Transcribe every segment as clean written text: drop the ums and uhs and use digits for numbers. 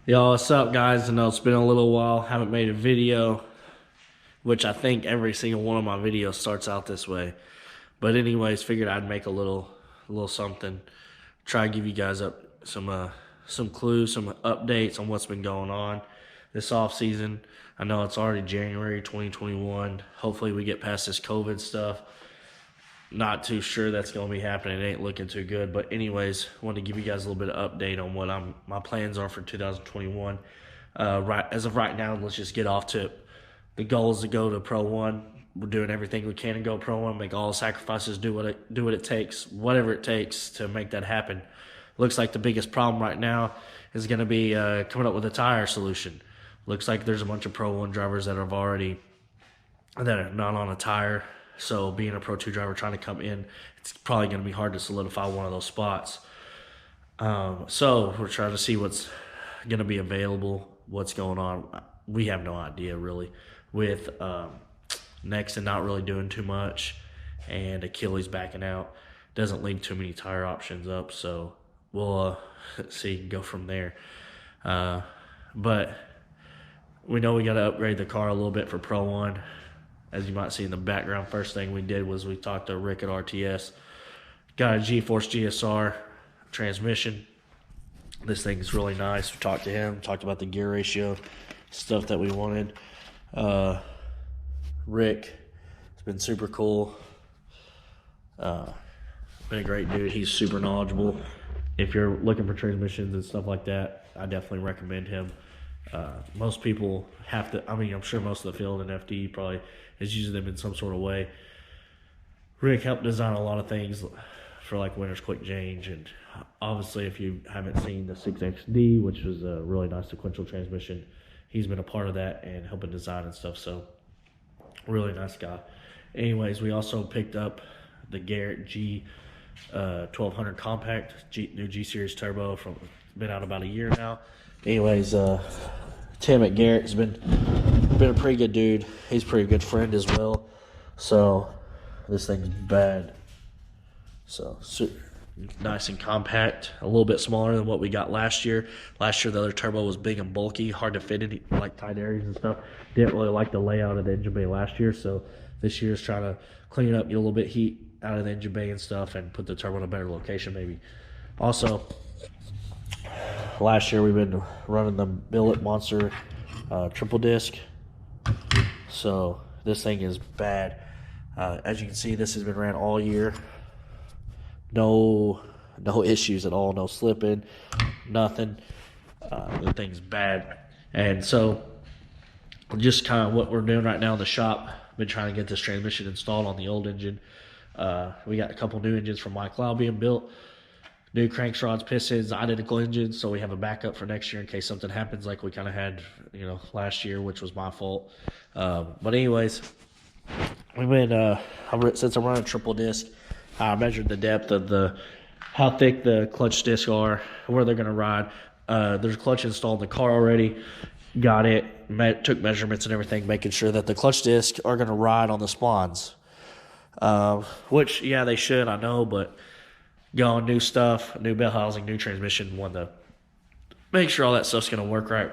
Yo, what's up, guys? I know it's been a little while. Haven't made a video, which I think every single one of my videos starts out this way. But anyways, figured I'd make a little something. Try to give you guys up some clues, some updates on what's been going on this off season. I know it's already January 2021. Hopefully, we get past this COVID stuff. Not too sure that's going to be happening. It ain't looking too good. But anyways, wanted to give you guys a little bit of update on what my plans are for 2021. Right as of right now, let's just get off to it. The goal is to go to Pro One. We're doing everything we can to go Pro One. Make all the sacrifices. Do what it takes, whatever it takes to make that happen. Looks like the biggest problem right now is going to be coming up with a tire solution. Looks like there's a bunch of Pro One drivers that are not on a tire. So being a Pro 2 driver trying to come in, it's probably going to be hard to solidify one of those spots. So we're trying to see what's going to be available, what's going on. We have no idea really with Nexon not really doing too much and Achilles backing out. Doesn't leave too many tire options up. So we'll see, go from there. But we know we got to upgrade the car a little bit for Pro 1. As you might see in the background, first thing we did was we talked to Rick at RTS. Got a GeForce GSR transmission. This thing is really nice. We talked to him, talked about the gear ratio, stuff that we wanted. Rick has been super cool. Been a great dude. He's super knowledgeable. If you're looking for transmissions and stuff like that, I definitely recommend him. Most people have to, I'm sure most of the field in FD probably is using them in some sort of way. Rick helped design a lot of things for like Winter's Quick Change, and obviously if you haven't seen the 6XD, which was a really nice sequential transmission, he's been a part of that and helping design and stuff, so really nice guy. Anyways, we also picked up the Garrett G 1200 Compact, new G Series Turbo, been out about a year now. Anyways, Tim at Garrett's been a pretty good dude. He's a pretty good friend as well. So this thing's bad. So nice and compact, a little bit smaller than what we got last year. Last year the other turbo was big and bulky, hard to fit in like tight areas and stuff. Didn't really like the layout of the engine bay last year, so this year's trying to clean it up, get a little bit heat out of the engine bay and stuff, and put the turbo in a better location maybe. Also, last year we've been running the Billet Monster triple disc. So this thing is bad. As you can see, this has been ran all year. No issues at all. No slipping, nothing. The thing's bad. And so just kind of what we're doing right now in the shop. Been trying to get this transmission installed on the old engine. We got a couple new engines from Mike Lau being built. New cranks, rods, pistons, identical engines, so we have a backup for next year in case something happens like we kind of had, last year, which was my fault. But anyways, we've been, since I'm running triple disc, I measured the depth of how thick the clutch discs are, where they're going to ride. There's a clutch installed in the car already. Got it, took measurements and everything, making sure that the clutch discs are going to ride on the splines. Which, yeah, they should, I know, but going new stuff, new bell housing, new transmission, want to make sure all that stuff's going to work right.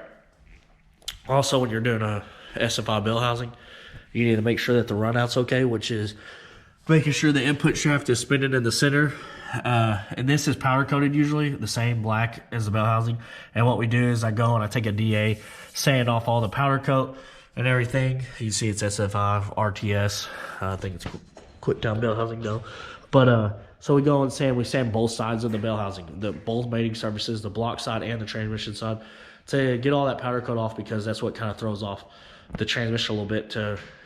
Also, when you're doing a SFI bell housing, you need to make sure that the runout's okay, which is making sure the input shaft is spinning in the center. And this is powder coated usually, the same black as the bell housing. And what we do is I go and I take a DA, sand off all the powder coat and everything. You can see it's SFI, RTS. I think it's quick down bell housing though. But so we go and sand both sides of the bell housing, both mating surfaces, the block side and the transmission side, to get all that powder coat off, because that's what kind of throws off the transmission a little bit.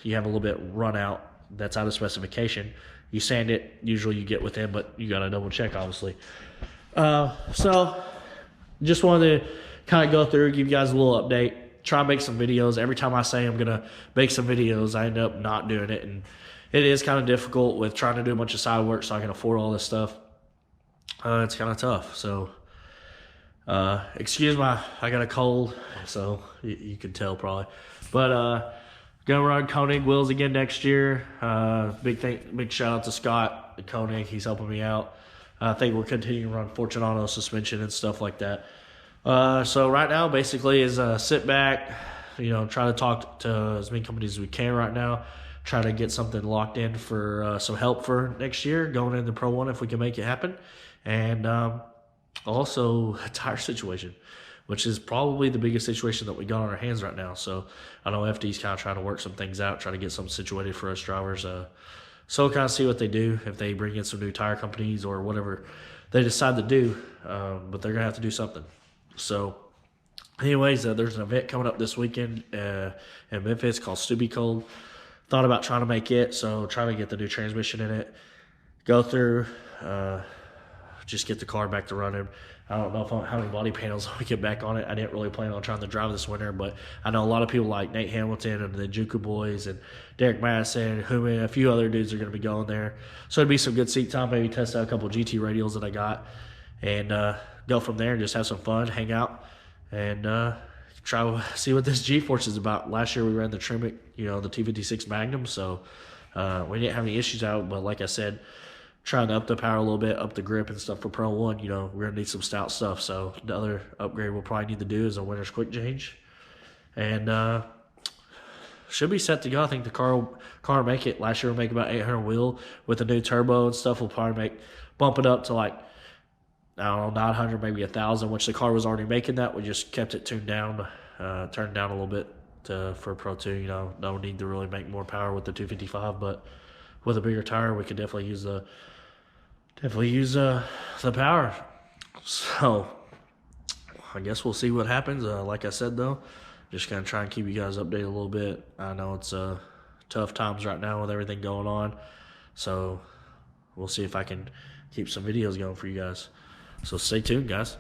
You have a little bit run out that's out of specification. You sand it, usually you get within, but you got to double check obviously. So just wanted to kind of go through, give you guys a little update, try to make some videos. Every time I say I'm gonna make some videos, I end up not doing it, and it is kind of difficult with trying to do a bunch of side work so I can afford all this stuff. It's kind of tough. So, excuse I got a cold, so you can tell probably. But gonna run Koenig wheels again next year. Big shout out to Scott at Koenig. He's helping me out. I think we're continuing to run Fortunato suspension and stuff like that. So right now, basically, is sit back, try to talk to as many companies as we can right now. Try to get something locked in for some help for next year going into Pro 1 if we can make it happen. And also a tire situation, which is probably the biggest situation that we got on our hands right now. So I know FD's kind of trying to work some things out, trying to get something situated for us drivers. So kind of see what they do, if they bring in some new tire companies or whatever they decide to do. But they're going to have to do something. So anyways, there's an event coming up this weekend in Memphis called Stubby Cold. Thought about trying to make it, so trying to get the new transmission in it. Go through, just get the car back to running. I don't know how many body panels we get back on it. I didn't really plan on trying to drive this winter, but I know a lot of people like Nate Hamilton and the Juku Boys and Derek Madison, who a few other dudes are going to be going there. So it'd be some good seat time. Maybe test out a couple GT radials that I got and go from there and just have some fun, hang out, and try to see what this G-Force is about. Last year we ran the Tremec, the T56 Magnum, so we didn't have any issues out, but like I said, trying to up the power a little bit, up the grip and stuff for Pro 1. We're going to need some stout stuff. So the other upgrade we'll probably need to do is a winter's quick change. And should be set to go. I think the car will make it. Last year we'll make about 800 wheel. With the new turbo and stuff, we'll probably bump it up to like, I don't know, 900, maybe 1,000, which the car was already making that. We just kept it tuned down, turned down a little bit for Pro 2. No need to really make more power with the 255, but with a bigger tire, we could definitely use the power. So I guess we'll see what happens. Like I said, though, just gonna try and keep you guys updated a little bit. I know it's tough times right now with everything going on, so we'll see if I can keep some videos going for you guys. So stay tuned, guys.